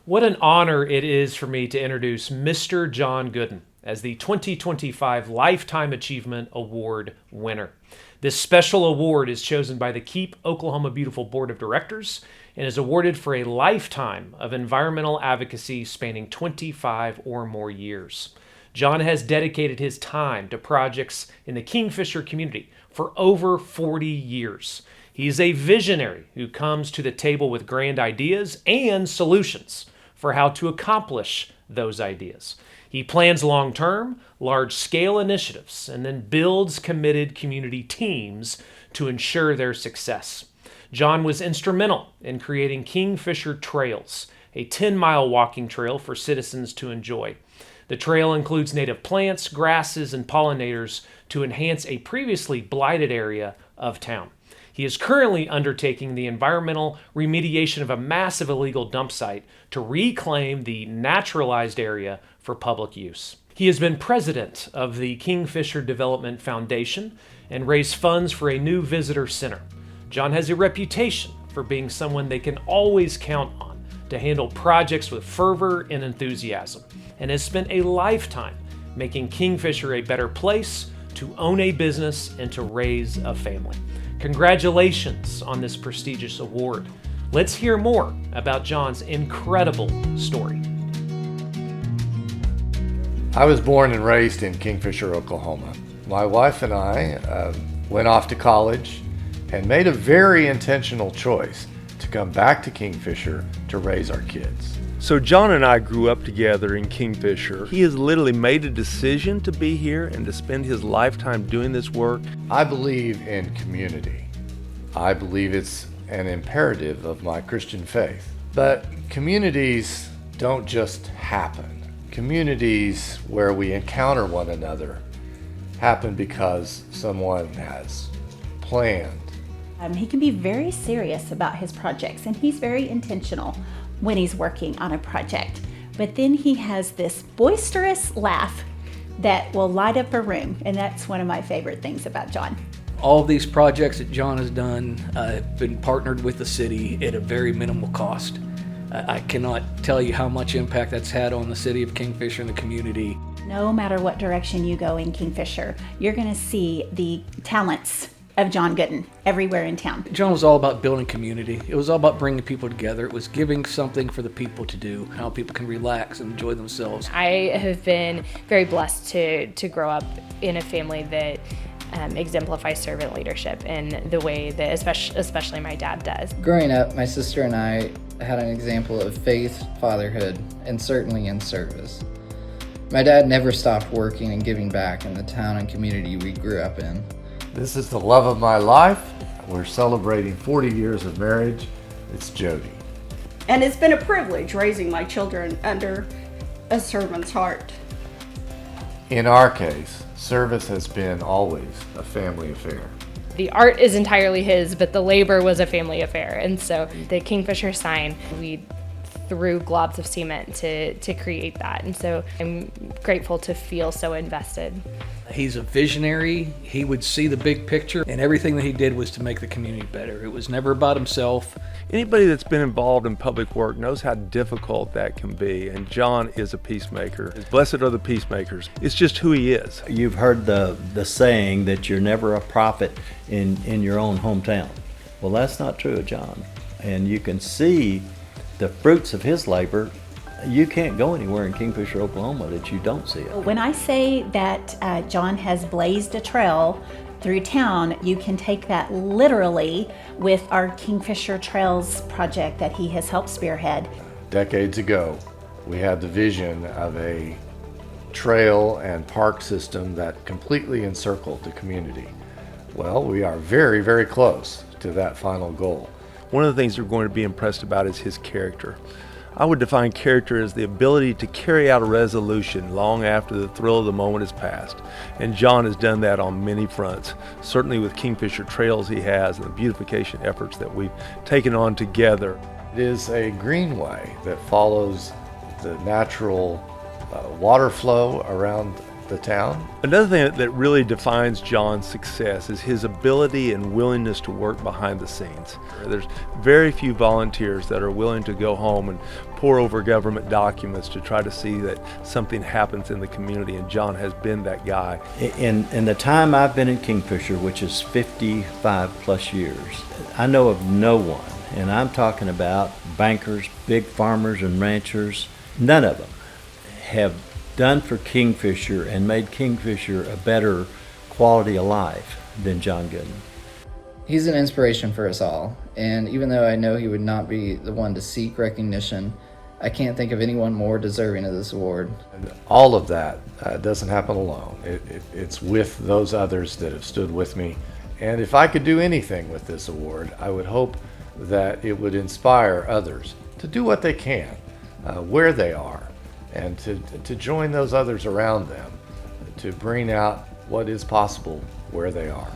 What an honor it is for me to introduce Mr. John Gooden as the 2025 Lifetime Achievement Award winner. This special award is chosen by the Keep Oklahoma Beautiful Board of Directors and is awarded for a lifetime of environmental advocacy spanning 25 or more years. John has dedicated his time to projects in the Kingfisher community for over 40 years. He is a visionary who comes to the table with grand ideas and solutions for how to accomplish those ideas. He plans long-term, large-scale initiatives and then builds committed community teams to ensure their success. John was instrumental in creating Kingfisher Trails, a 10-mile walking trail for citizens to enjoy. The trail includes native plants, grasses, and pollinators to enhance a previously blighted area of town. He is currently undertaking the environmental remediation of a massive illegal dump site to reclaim the naturalized area for public use. He has been president of the Kingfisher Development Foundation and raised funds for a new visitor center. John has a reputation for being someone they can always count on to handle projects with fervor and enthusiasm, and has spent a lifetime making Kingfisher a better place to own a business and to raise a family. Congratulations on this prestigious award. Let's hear more about John's incredible story. I was born and raised in Kingfisher, Oklahoma. My wife and I went off to college and made a very intentional choice to come back to Kingfisher to raise our kids. So John and I grew up together in Kingfisher. He has literally made a decision to be here and to spend his lifetime doing this work. I believe in community. I believe it's an imperative of my Christian faith. But communities don't just happen. Communities where we encounter one another happen because someone has planned. He can be very serious about his projects, and he's very intentional when he's working on a project. But then he has this boisterous laugh that will light up a room, and that's one of my favorite things about John. All of these projects that John has done have been partnered with the city at a very minimal cost. I cannot tell you how much impact that's had on the city of Kingfisher and the community. No matter what direction you go in Kingfisher, you're going to see the talents of John Gooden everywhere in town. John was all about building community. It was all about bringing people together. It was giving something for the people to do, how people can relax and enjoy themselves. I have been very blessed to grow up in a family that exemplifies servant leadership in the way that especially my dad does. Growing up, my sister and I had an example of faith, fatherhood, and certainly in service. My dad never stopped working and giving back in the town and community we grew up in. This is the love of my life. We're celebrating 40 years of marriage. It's Jody. And it's been a privilege raising my children under a servant's heart. In our case, service has been always a family affair. The art is entirely his, but the labor was a family affair. And so the Kingfisher sign, we threw globs of cement to create that. And so I'm grateful to feel so invested. He's a visionary. He would see the big picture, and everything that he did was to make the community better. It was never about himself. Anybody that's been involved in public work knows how difficult that can be, and John is a peacemaker. Blessed are the peacemakers. It's just who he is. You've heard the saying that you're never a prophet in your own hometown. Well, that's not true of John. And you can see the fruits of his labor. You can't go anywhere in Kingfisher, Oklahoma that you don't see it. When I say that John has blazed a trail through town, you can take that literally with our Kingfisher Trails project that he has helped spearhead. Decades ago, we had the vision of a trail and park system that completely encircled the community. Well, we are very, very close to that final goal. One of the things we're going to be impressed about is his character. I would define character as the ability to carry out a resolution long after the thrill of the moment has passed. And John has done that on many fronts. Certainly with Kingfisher Trails he has, and the beautification efforts that we've taken on together. It is a greenway that follows the natural water flow around the town. Another thing that really defines John's success is his ability and willingness to work behind the scenes. There's very few volunteers that are willing to go home and pore over government documents to try to see that something happens in the community, and John has been that guy. In the time I've been in Kingfisher, which is 55 plus years, I know of no one, and I'm talking about bankers, big farmers and ranchers, none of them have done for Kingfisher and made Kingfisher a better quality of life than John Gooden. He's an inspiration for us all, and even though I know he would not be the one to seek recognition, I can't think of anyone more deserving of this award. And all of that doesn't happen alone. It's with those others that have stood with me. And if I could do anything with this award, I would hope that it would inspire others to do what they can, where they are, and to join those others around them, to bring out what is possible where they are.